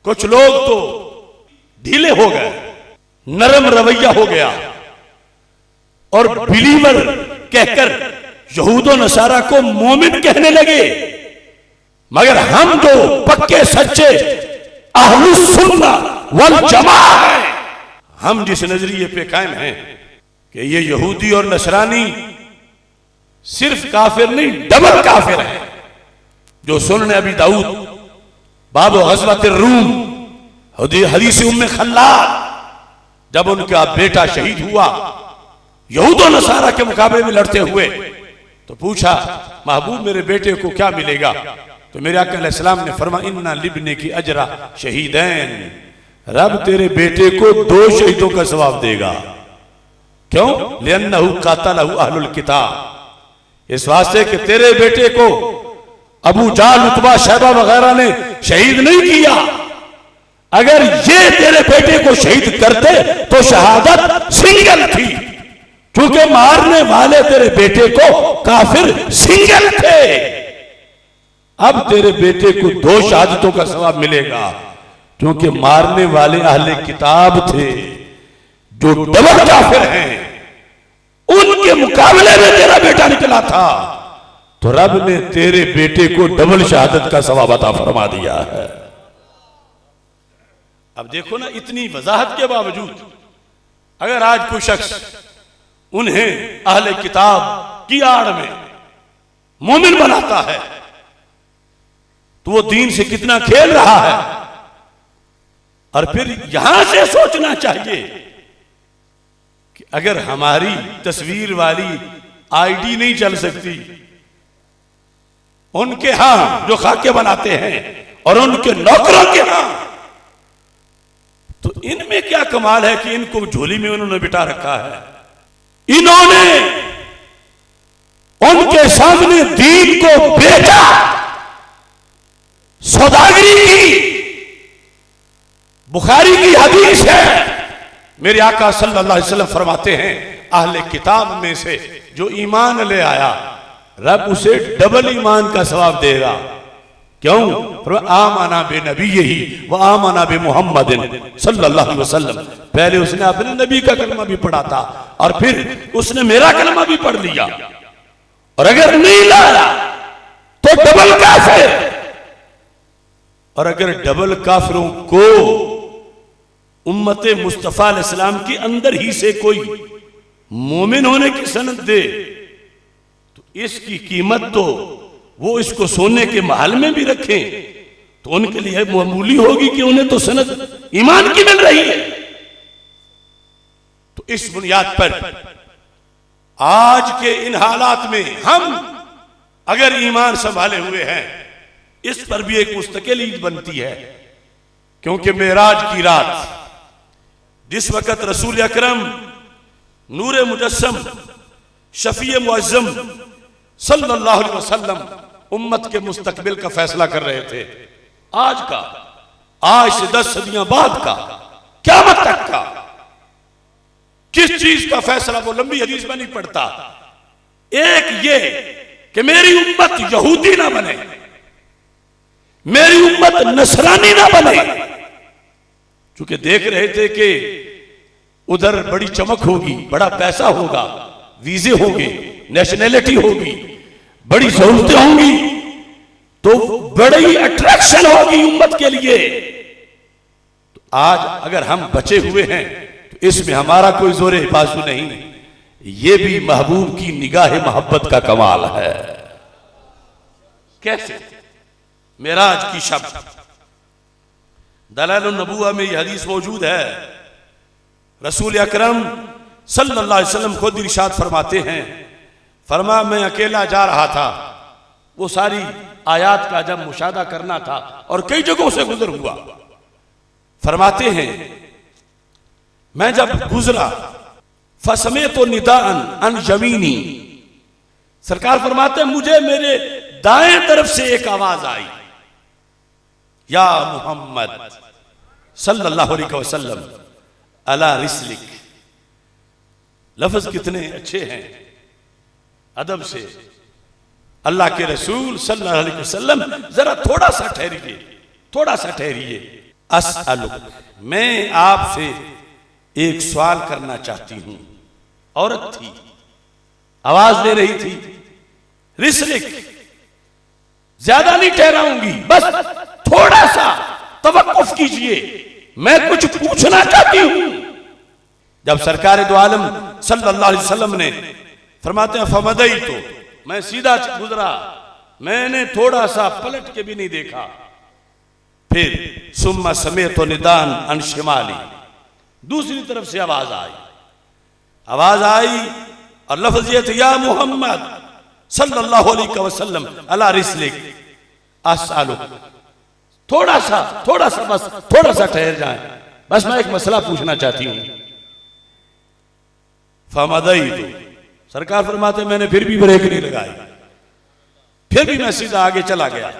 कुछ लोग तो ढीले हो गए, नरम रवैया हो गया और बिलीवर कहकर यहूदो नसारा को मोमिन कहने लगे। मगर हम जो पक्के सच्चे अहलुस सुन्ना वल जमाअह हैं, हम जिस नजरिए पे कायम हैं कि ये यहूदी और नसरानी सिर्फ काफिर नहीं, डबल काफिर है। जो सुनने अभी दाऊद बाब ग़ज़वत रूम हदीस उम्मे खल्लाद, जब उनका बेटा शहीद हुआ यहूद और नसारा के मुकाबले में लड़ते हुए, तो पूछा महबूब मेरे बेटे को क्या मिलेगा? तो मेरे आका अलैहिस्सलाम ने फरमाया इन्ना लिब्ने की अजरा शहीदैन, रब तेरे बेटे को 2 शहीदों का सवाब देगा। क्यों? लिअन्नहु क़ातलहु अहलुल किताब, इस वास्ते कि तेरे बेटे को अबू जाल, उतबा, शैबा वगैरह ने शहीद नहीं किया। अगर ये तेरे बेटे को शहीद करते तो शहादत सिंगल थी, क्योंकि मारने वाले तेरे बेटे को काफिर सिंगल थे। अब तेरे बेटे को 2 शहादतों का सवाब मिलेगा, क्योंकि मारने वाले अहले किताब थे जो डबल काफिर हैं, उनके मुकाबले में तेरा बेटा निकला था, तो रब ने तेरे बेटे को डबल शहादत का सवाब अता फरमा दिया है। अब देखो ना, इतनी वजाहत के बावजूद अगर आज कोई शख्स उन्हें अहले किताब की आड़ में मोमिन बनाता है तो वो दीन से कितना खेल रहा है। और फिर यहां से सोचना चाहिए कि अगर हमारी तस्वीर वाली आईडी नहीं चल सकती, उनके यहां जो खाके बनाते हैं और उनके नौकरों के यहां, तो इनमें क्या कमाल है कि इनको झोली में उन्होंने बिठा रखा है। इन्होंने उनके सामने दीन को बेचा, सौदागरी की। बुखारी की हदीस है, मेरे आका सल्लल्लाहु अलैहि वसल्लम फरमाते हैं अहले किताब में से जो ईमान ले आया, रब उसे डबल ईमान का सवाब देगा। क्यों? आमना बे नबी ही व आमना बे मुहम्मदिन सल्लल्लाहु अलैहि वसल्लम, पहले उसने अपने नबी का कलमा भी पढ़ा था और फिर उसने मेरा कलमा भी पढ़ लिया, और अगर नहीं लाया तो डबल काफिर। और अगर डबल काफिरों को उम्मते मुस्तफा अलैहिस्सलाम के अंदर ही से कोई मोमिन होने की सनद दे, तो इसकी कीमत तो वो इसको सोने के महल में भी रखें तो उनके लिए मामूली होगी कि उन्हें तो सनद ईमान की मिल रही है। तो इस बुनियाद पर आज के इन हालात में हम अगर ईमान संभाले हुए हैं, इस पर भी एक मुस्तकिल ईद बनती है। क्योंकि मेराज की रात जिस वक़्त रसूल अकरम नूरे मुजस्सम शफीए मुअज़्ज़म सल्लल्लाहु अलैहि वसल्लम उम्मत के मुस्तकबिल का फैसला कर रहे थे, आज से 10 सदियां बाद का, क़यामत तक का, किस चीज का फैसला वो लंबी हदीस में नहीं पड़ता। एक ये कि मेरी उम्मत यहूदी ना बने, मेरी उम्मत नसरानी ना बने, क्योंकि देख रहे थे कि उधर बड़ी चमक होगी, बड़ा पैसा होगा, वीजे होंगे, नेशनैलिटी होगी, बड़ी सहूलतें होंगी, तो बड़ी अट्रैक्शन होगी उम्मत के लिए। तो आज अगर हम बचे हुए हैं तो इसमें हमारा कोई जोरे बाजू नहीं, ये भी महबूब की निगाह मोहब्बत का कमाल है। कैसे? मेराज की शब दलाइल नबुव्वह में यह हदीस मौजूद है। रसूल अकरम सल्लल्लाहु अलैहि वसल्लम खुद इरशाद फरमाते हैं, फरमा मैं अकेला जा रहा था, वो सारी आयात का जब मुशाहदा करना था और कई जगहों से गुजर हुआ। फरमाते हैं मैं जब गुजरा फसमे तो निदान अन यमीनी, सरकार फरमाते मुझे मेरे दाएं तरफ से एक आवाज आई, या मोहम्मद सल्लल्लाहु अलैहि वसल्लम अला रिस्लिक। लफ्ज कितने अच्छे हैं अदब से। अल्लाह के रसूल सल्लल्लाहु अलैहि वसल्लम जरा थोड़ा सा ठहरिए, थोड़ा सा ठहरिए। अस्अलुक, मैं आपसे एक सवाल करना चाहती हूं। औरत थी, आवाज दे रही थी, रिस्लिक, ज्यादा नहीं ठहराऊंगी, बस थोड़ा सा तवक्कुफ कीजिए, मैं कुछ पूछना चाहती हूं। जब सरकार दो आलम सल्लल्लाहु अलैहि वसल्लम ने फरमाते हैं फमदई, तो मैं सीधा गुजरा, मैंने थोड़ा सा पलट के भी नहीं देखा। फिर सुम्मा समेत तो निदान अनशिमाली, दूसरी तरफ से आवाज आई और लफ्ज़ ये था, या मोहम्मद सल्लल्लाहु अलैहि वसल्लम अला रिस्लिक अस्अलुक, थोड़ा सा बस थोड़ा सा ठहर जाए, बस मैं एक मसला पूछना चाहती हूं। फमदई, तो सरकार फरमाते मैंने फिर भी ब्रेक नहीं लगाई, फिर भी मैं सीधा आगे चला गया।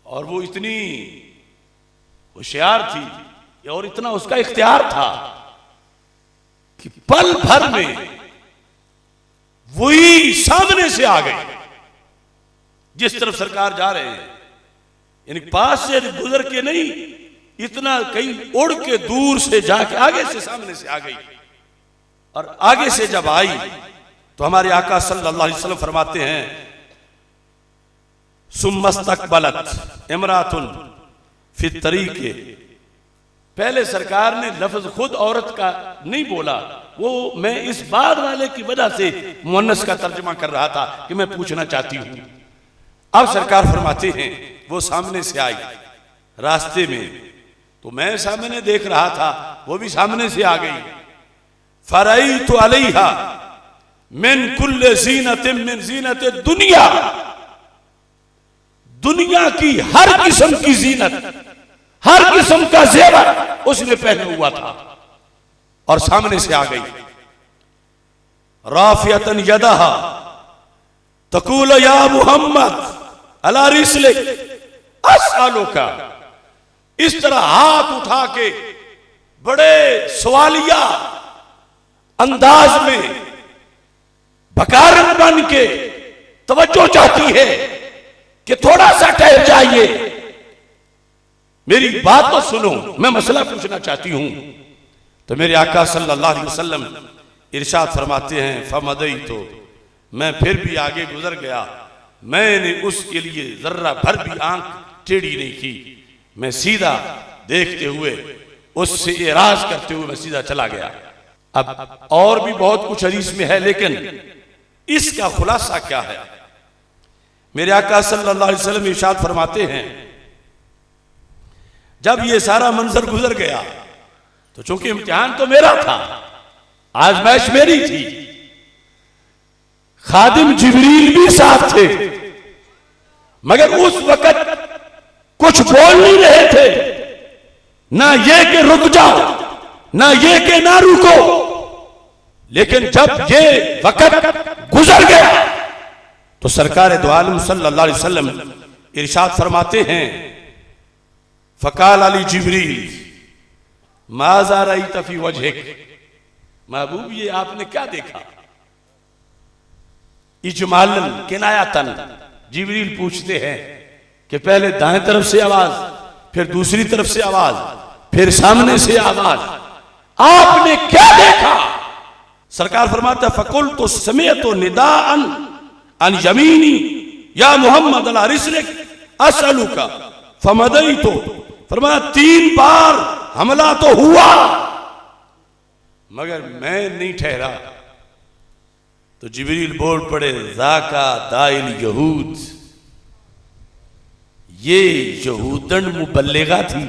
और वो इतनी होशियार थी और इतना उसका इख्तियार था कि पल भर में वही सामने से आ गई जिस तरफ सरकार जा रहे हैं, यानी पास से गुजर के नहीं, इतना कहीं उड़ के दूर से जाके आगे से सामने से आ गई। और आगे से जब आई तो हमारे आका सल्लल्लाहु अलैहि वसल्लम फरमाते हैं सुम्मस्तकबलत इमरातुन फी तरीके, पहले सरकार ने लफ्ज खुद औरत का नहीं बोला, वो मैं इस बाद वाले की वजह से मुअन्नस का तर्जुमा कर रहा था कि मैं पूछना चाहती हूं। अब सरकार फरमाते हैं वो सामने से आई रास्ते में, तो मैं सामने देख रहा था, वो भी सामने से आ गई। फरईतु अलैहा मिन कुल्li ज़ीनतिन मिन ज़ीनति दुनिया, दुनिया की हर किस्म की जीनत, हर किस्म का जेवर उसने पहना हुआ था और सामने से आ गई। राफियतन यदहा तकूल या मुहम्मद अला रिस्लिक अस्अलुका, इस तरह हाथ उठा के बड़े सवालिया अंदाज में बकारन बन के तवज्जो चाहती है कि थोड़ा सा ठहर जाइए, मेरी बात तो सुनो, मैं मसला पूछना चाहती हूं। तो मेरे आका सल्लल्लाहु अलैहि वसल्लम इरशाद फरमाते हैं फमदई, तो मैं फिर भी आगे गुजर गया, मैंने उसके लिए जर्रा भर भी आंख टेढ़ी नहीं की, मैं सीधा देखते हुए उससे एराज करते हुए मैं सीधा चला गया। अब और भी बहुत कुछ हदीस में है, लेकिन इसका खुलासा क्या है? मेरे आका सल्लल्लाहु अलैहि वसल्लम इरशाद फरमाते हैं जब ये सारा मंजर गुजर गया तो चूंकि इम्तिहान तो मेरा था, आजमाइश मेरी थी, खादिम जिब्रील भी साथ थे, मगर उस वक्त कुछ बोल नहीं रहे थे, ना ये कि रुक जाओ, ना ये कि ना रुको। लेकिन जब ये वक्त गुजर गया तो सरकार दो आलम सल्लल्लाहु अलैहि वसल्लम इरशाद फरमाते हैं फकाल अली जिब्रील माज़ा रअयत फी वजहिक, महबूब ये आपने क्या देखा? इजमालन किनायतन जिब्रील पूछते हैं कि पहले दाएं तरफ से आवाज, फिर दूसरी तरफ से आवाज, फिर सामने से आवाज, आपने क्या देखा? सरकार फरमाता फकुल तो समेत तो निदाअन अन यमीनी या मोहम्मद अला रिस्लिक अस्अलुका फमदई, तो फरमाया 3 बार हमला तो हुआ मगर मैं नहीं ठहरा। तो जिब्रील बोल पड़े ज़ाका दाइल यहूद, ये यहूदन मुबल्लिगा थी,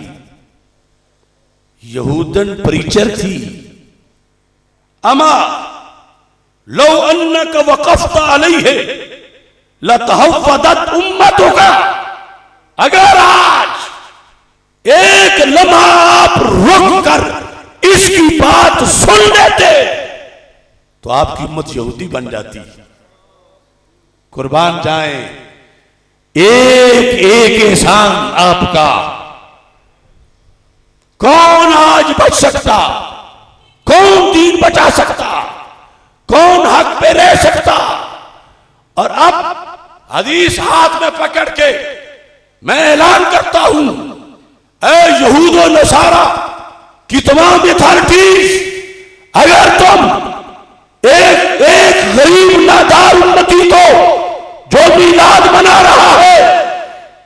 यहूदन प्रीचर थी। अमा लो अन्नक वक़फ़्त अलैहि लतहव्वदत उम्मतुका, अगर आज एक लम्हा आप रुक कर इसकी बात सुन लेते तो आपकी उम्मत यहूदी बन जाती। कुर्बान जाए एक एक एहसान आपका, कौन आज बच सकता, कौन दीन बचा सकता, कौन हक पे रह सकता? और अब हदीस हाथ में पकड़ के मैं ऐलान करता हूं, ऐ यहूद और नसारा की तमाम अथॉरिटीज, अगर तुम एक एक गरीब नादार उम्मती को जो मीलाद मना रहा है,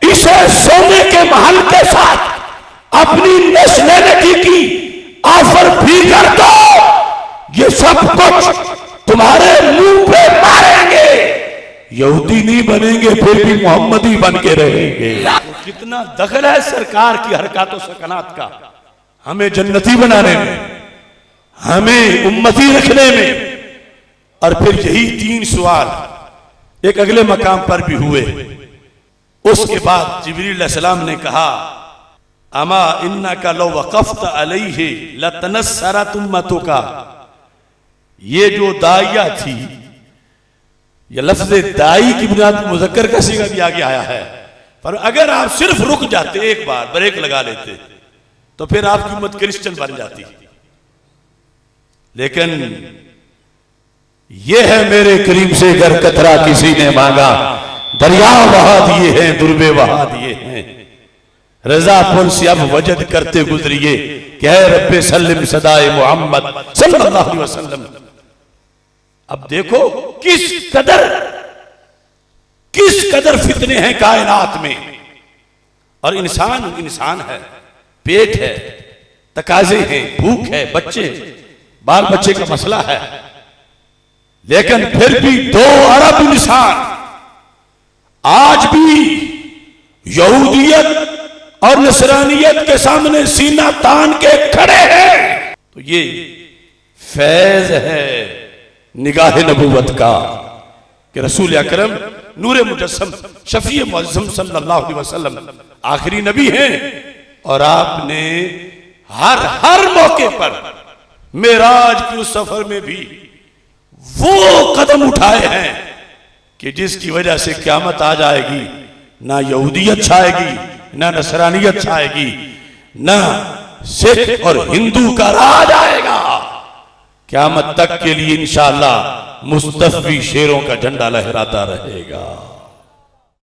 इसे सोने के महल के साथ अपनी नेशनैलिटी की ऑफर भी कर दो, ये सब कुछ तुम्हारे मुंह पे मारेंगे। यहूदी नहीं बनेंगे, फिर भी मोहम्मदी बन के रहेंगे। तो कितना दखल है सरकार की हरकतों सकनात का हमें जन्नती बनाने में, हमें उम्मती रखने में। और फिर यही 3 सवाल एक अगले मकाम पर भी हुए। उसके बाद जिब्रील अलैहिस्सलाम ने कहा, अमा इन्ना का लो वक़फ़्त अलैहि लतनस्सरत उम्मतुका। ये जो दाइया थी, ये लफ्ज़ दाई की बुनियाद पर मुज़क्कर का सीगा भी आगे आया है, पर अगर आप सिर्फ रुक जाते, एक बार ब्रेक लगा लेते, तो फिर आपकी उम्मत क्रिश्चियन बन जाती। लेकिन यह है मेरे करीम से गर कतरा किसी ने मांगा, दरिया बहा दिए हैं, दुर्बे बहा दिए हैं। रजा पुल से अब वजद करते गुजरिए, क्या रब्बे सल्लिम सदाए मोहम्मद सल्लल्लाहु अलैहि वसल्लम। अब देखो किस कदर फितने हैं कायनात में। और इंसान इंसान है, पेट है, तकाजे हैं, भूख है, बच्चे, बाल बच्चे का मसला है। लेकिन फिर भी 2 अरब इंसान आज भी यहूदियत और नसरानियत के सामने सीना तान के खड़े हैं। तो ये फैज है निगाह नबूवत का कि रसूल अकरम नूरे मुजस्सम शफी मुअज़्ज़म सल्लल्लाहु अलैहि वसल्लम आखिरी नबी हैं। और आपने हर मौके पर मेराज के उस सफर में भी वो कदम उठाए हैं कि जिसकी वजह से क़यामत आ जाएगी, ना यहूदियत छाएगी, ना नसरानियत छाएगी, ना सिख और हिंदू का राज आएगा। क़यामत तक के लिए इंशाअल्लाह मुस्तफ़ी शेरों का झंडा लहराता रहेगा।